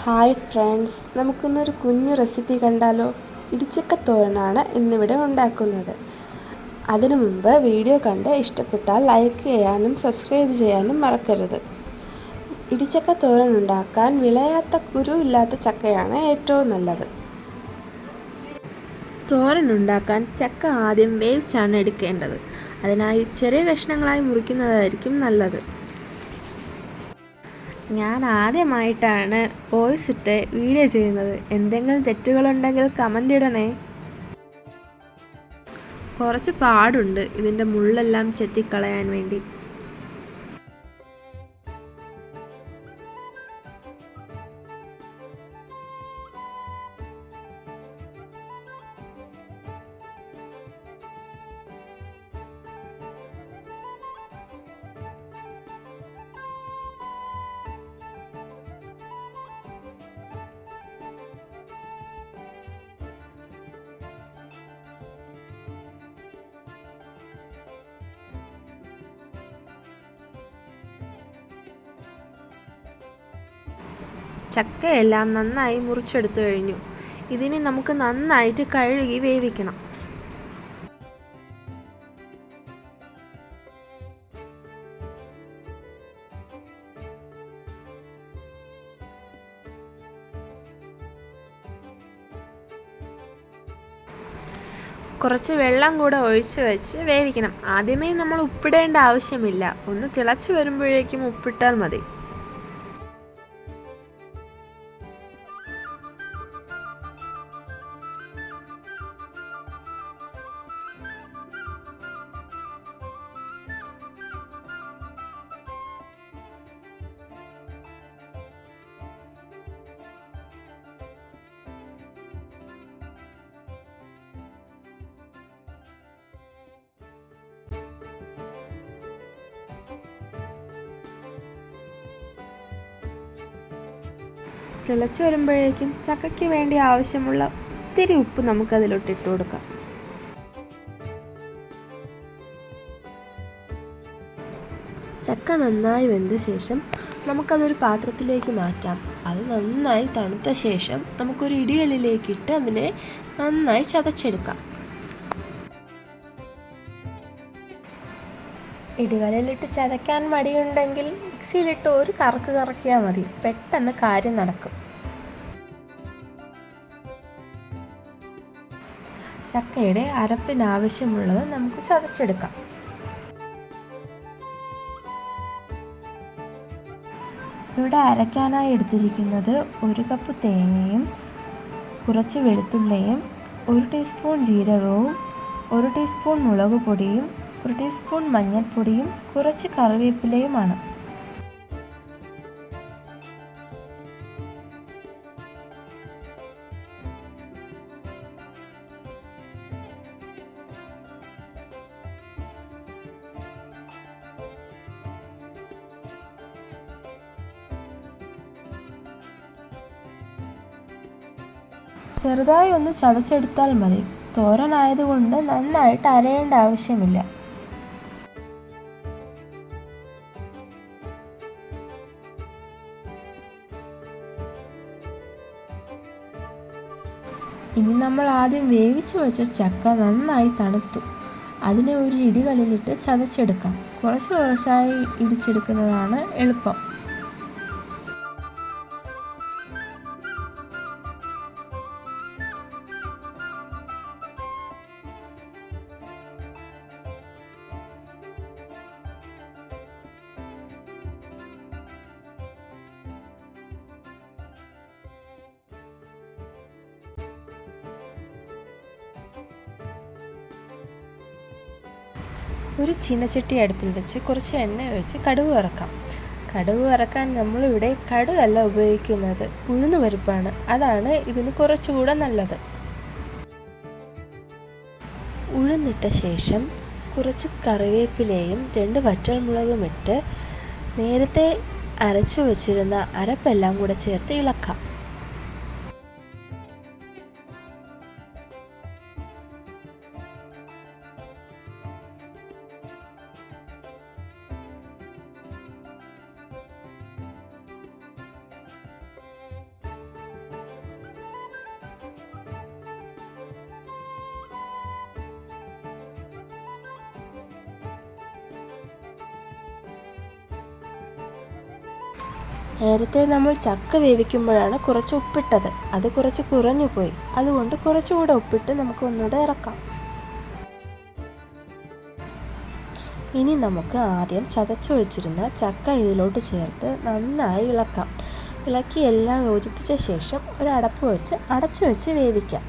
Hi friends, നമുക്കിന്നൊരു കുഞ്ഞു recipe കണ്ടാലോ? ഇടിച്ചക്കത്തോരനാണ് ഇന്നിവിടെ ഉണ്ടാക്കുന്നത്. അതിനു മുമ്പ് വീഡിയോ കണ്ട് ഇഷ്ടപ്പെട്ടാൽ ലൈക്ക് ചെയ്യാനും സബ്സ്ക്രൈബ് ചെയ്യാനും മറക്കരുത്. ഇടിച്ചക്കത്തോരൻ ഉണ്ടാക്കാൻ വിളയാത്ത കുരുവില്ലാത്ത ചക്കയാണ് ഏറ്റവും നല്ലത്. തോരൻ ഉണ്ടാക്കാൻ ചക്ക ആദ്യം വേവിച്ചാണ് എടുക്കേണ്ടത്. അതിനായി ചെറിയ കഷ്ണങ്ങളായി മുറിക്കുന്നതായിരിക്കും നല്ലത്. ഞാൻ ആദ്യമായിട്ടാണ് വോയിസ് ഇട്ട് വീഡിയോ ചെയ്യുന്നത്. എന്തെങ്കിലും തെറ്റുകളുണ്ടെങ്കിൽ കമൻ്റ് ഇടണേ. കുറച്ച് പാടുണ്ട് ഇതിൻ്റെ മുള്ളെല്ലാം ചെത്തിക്കളയാൻ വേണ്ടി. ചക്കയെല്ലാം നന്നായി മുറിച്ചെടുത്തു കഴിഞ്ഞു. ഇതിന് നമുക്ക് നന്നായിട്ട് കഴുകി വേവിക്കണം. കുറച്ച് വെള്ളം കൂടെ ഒഴിച്ച് വെച്ച് വേവിക്കണം. ആദ്യമേ നമ്മൾ ഉപ്പിടേണ്ട ആവശ്യമില്ല. ഒന്ന് തിളച്ച് വരുമ്പോഴേക്കും ഉപ്പിട്ടാൽ മതി. തിളച്ച് വരുമ്പോഴേക്കും ചക്കയ്ക്ക് വേണ്ടി ആവശ്യമുള്ള ഒത്തിരി ഉപ്പ് നമുക്കതിലോട്ട് ഇട്ട് കൊടുക്കാം. ചക്ക നന്നായി വെന്ത ശേഷം നമുക്കതൊരു പാത്രത്തിലേക്ക് മാറ്റാം. അത് നന്നായി തണുത്ത ശേഷം നമുക്കൊരു ഇടികല്ലിലേക്കിട്ട് അതിനെ നന്നായി ചതച്ചെടുക്കാം. ഇടികല്ലിലിട്ട് ചതയ്ക്കാൻ മടിയുണ്ടെങ്കിൽ മിക്സിയിലിട്ട് ഒരു കറക്ക് കറക്കിയാൽ മതി. പെട്ടെന്ന് കാര്യം നടക്കും. ചക്കയുടെ അരപ്പിനാവശ്യമുള്ളത് നമുക്ക് ചതച്ചെടുക്കാം. ഇവിടെ അരയ്ക്കാനായി എടുത്തിരിക്കുന്നത് 1 കപ്പ് തേങ്ങയും കുറച്ച് വെളുത്തുള്ളിയും 1 ടീസ്പൂൺ ജീരകവും 1 ടീസ്പൂൺ മുളക് പൊടിയും 1 ടീസ്പൂൺ മഞ്ഞൾപ്പൊടിയും കുറച്ച് കറിവേപ്പിലയുമാണ്. ചെറുതായി ഒന്ന് ചതച്ചെടുത്താൽ മതി. തോരനായതുകൊണ്ട് നന്നായിട്ട് അരയേണ്ട ആവശ്യമില്ല. ഇനി നമ്മൾ ആദ്യം വേവിച്ച് വെച്ച ചക്ക നന്നായി തണുത്തു. അതിനെ ഒരു ഇടികല്ലിലിട്ട് ചതച്ചെടുക്കാം. കുറച്ച് കുറച്ചായി ഇടിച്ചെടുക്കുന്നതാണ് എളുപ്പം. ഒരു ചീനച്ചട്ടി അടുപ്പിൽ വെച്ച് കുറച്ച് എണ്ണ ഒഴിച്ച് കടുക് വറക്കാം. കടുക് വറക്കാൻ നമ്മളിവിടെ കടുകല്ല ഉപയോഗിക്കുന്നത്, ഉഴുന്ന് പരിപ്പാണ്. അതാണ് ഇതിന് കുറച്ചുകൂടെ നല്ലത്. ഉഴുന്നിട്ട ശേഷം കുറച്ച് കറിവേപ്പിലയും 2 വറ്റൽമുളകും ഇട്ട് നേരത്തെ അരച്ചു വച്ചിരുന്ന അരപ്പെല്ലാം കൂടെ ചേർത്ത് ഇളക്കാം. നേരത്തെ നമ്മൾ ചക്ക വേവിക്കുമ്പോഴാണ് കുറച്ച് ഉപ്പിട്ടത്, അത് കുറച്ച് കുറഞ്ഞു പോയി. അതുകൊണ്ട് കുറച്ചുകൂടെ ഉപ്പിട്ട് നമുക്ക് ഒന്നുകൂടെ ഇറക്കാം. ഇനി നമുക്ക് ആദ്യം ചതച്ചു വെച്ചിരുന്ന ചക്ക ഇതിലോട്ട് ചേർത്ത് നന്നായി ഇളക്കാം. ഇളക്കി എല്ലാം യോജിപ്പിച്ച ശേഷം ഒരു അടപ്പ് വെച്ച് അടച്ചു വെച്ച് വേവിക്കാം.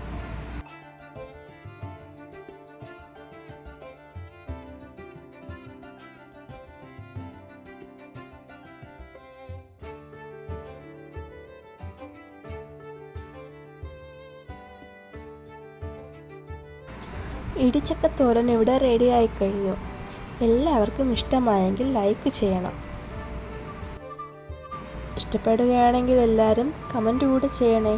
ഇടിച്ചക്കത്തോരൻ ഇവിടെ റെഡി ആയി കഴിഞ്ഞു. എല്ലാവർക്കും ഇഷ്ടമായെങ്കിൽ ലൈക്ക് ചെയ്യണം. ഇഷ്ടപ്പെടുകയാണെങ്കിൽ എല്ലാവരും കമൻറ്റ് കൂടെ ചെയ്യണേ.